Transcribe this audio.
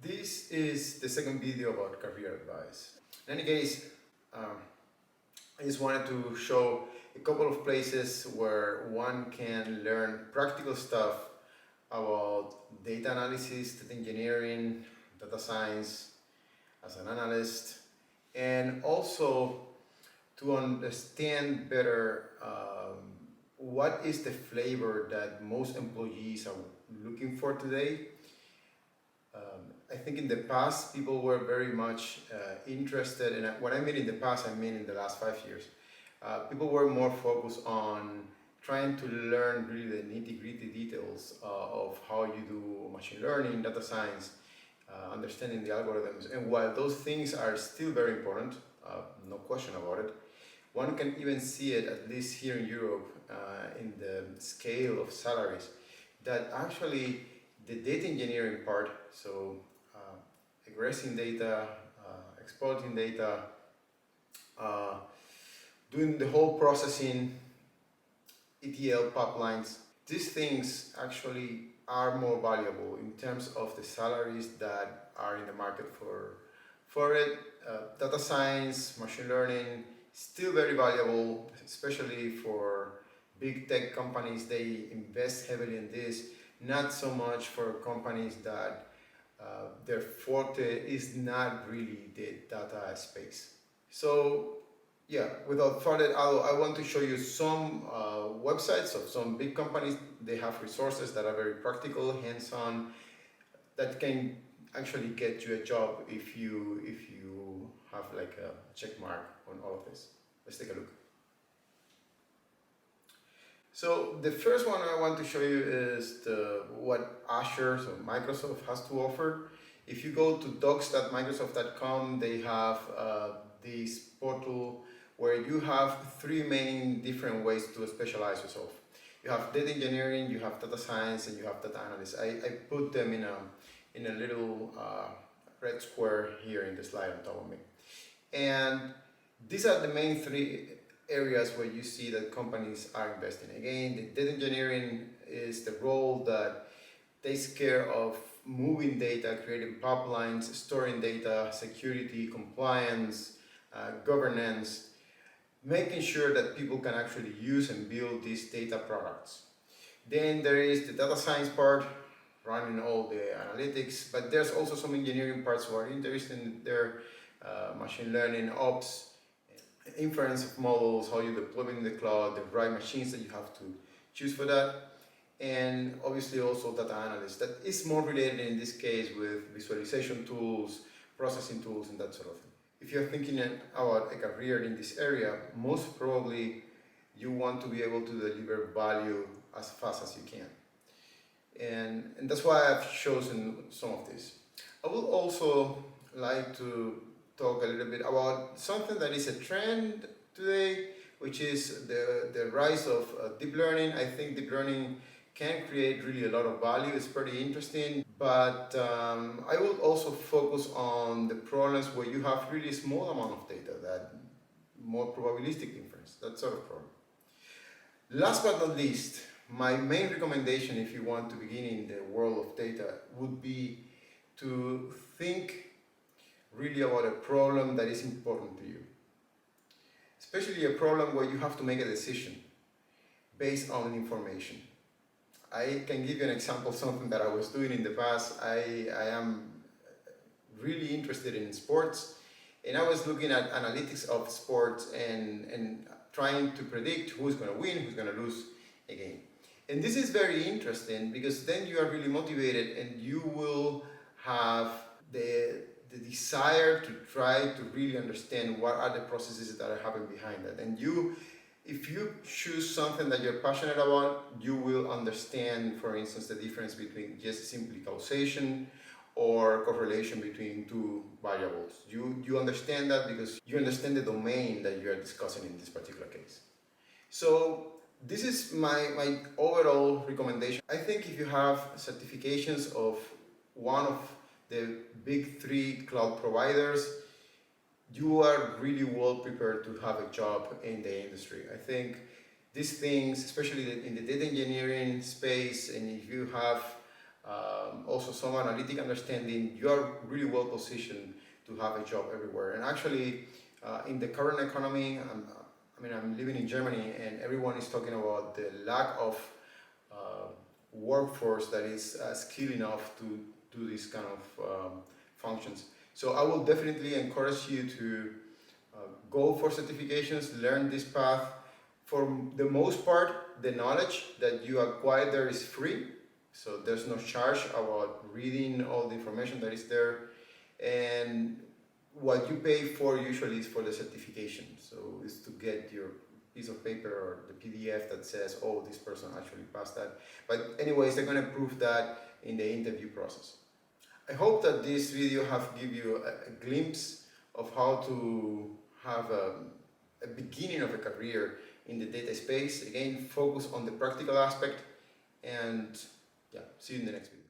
This is the second video about career advice. In any case, I just wanted to show a couple of places where one can learn practical stuff about data analysis, data engineering, data science as an analyst, and also to understand better what is the flavor that most employees are looking for today. I think in the past people were very much interested, and when I mean in the past, I mean in the last 5 years. People were more focused on trying to learn really the nitty-gritty details of how you do machine learning, data science, understanding the algorithms. And while those things are still very important, no question about it, one can even see it, at least here in Europe, in the scale of salaries, that actually the data engineering part, so aggressing data, exploiting data, doing the whole processing, ETL pipelines, these things actually are more valuable in terms of the salaries that are in the market for it. Data science, machine learning, still very valuable, especially for big tech companies. They invest heavily in this, not so much for companies that their forte is not really the data space. So yeah, without further ado, I want to show you some websites of some big companies. They have resources that are very practical, hands-on, that can actually get you a job if you have like a check mark on all of this. Let's take a look. So the first one I want to show you is what Azure, so Microsoft, has to offer. If you go to docs.microsoft.com, they have this portal where you have three main different ways to specialize yourself. You have data engineering, you have data science, and you have data analysis. I put them in a little red square here in the slide on top of me. And these are the main three areas where you see that companies are investing. Again, the data engineering is the role that takes care of moving data, creating pipelines, storing data, security, compliance, governance, making sure that people can actually use and build these data products. Then there is the data science part, running all the analytics, but there's also some engineering parts who are interested in their machine learning, ops, inference of models, how you deploy in the cloud, the right machines that you have to choose for that, and obviously also data analysis. That is more related in this case with visualization tools, processing tools, and that sort of thing. If you're thinking about a career in this area, most probably you want to be able to deliver value as fast as you can. And that's why I've chosen some of this. I would also like to talk a little bit about something that is a trend today, which is the rise of deep learning. I think deep learning can create really a lot of value. It's pretty interesting, but I will also focus on the problems where you have really small amount of data, that more probabilistic inference, that sort of problem. Last but not least, my main recommendation if you want to begin in the world of data would be to think really about a problem that is important to you. Especially a problem where you have to make a decision based on information. I can give you an example, something that I was doing in the past. I am really interested in sports, and I was looking at analytics of sports and trying to predict who's going to win, who's going to lose a game. And this is very interesting because then you are really motivated and you will have the desire to try to really understand what are the processes that are happening behind that. And if you choose something that you're passionate about, you will understand, for instance, the difference between just simply causation or correlation between two variables. You understand that because you understand the domain that you are discussing in this particular case. So this is my overall recommendation. I think if you have certifications of one of the big three cloud providers, you are really well prepared to have a job in the industry. I think these things, especially in the data engineering space, and if you have also some analytic understanding, you are really well positioned to have a job everywhere. And actually, in the current economy, I'm living in Germany, and everyone is talking about the lack of workforce that is skilled enough to do this kind of functions. So I will definitely encourage you to go for certifications, learn this path. For the most part, the knowledge that you acquire there is free, so there's no charge about reading all the information that is there. And what you pay for usually is for the certification, so it's to get your piece of paper or the PDF that says, oh, this person actually passed that. But anyways, they're going to prove that in the interview process. I hope that this video have give you a glimpse of how to have a beginning of a career in the data space. Again, focus on the practical aspect, and yeah, see you in the next video.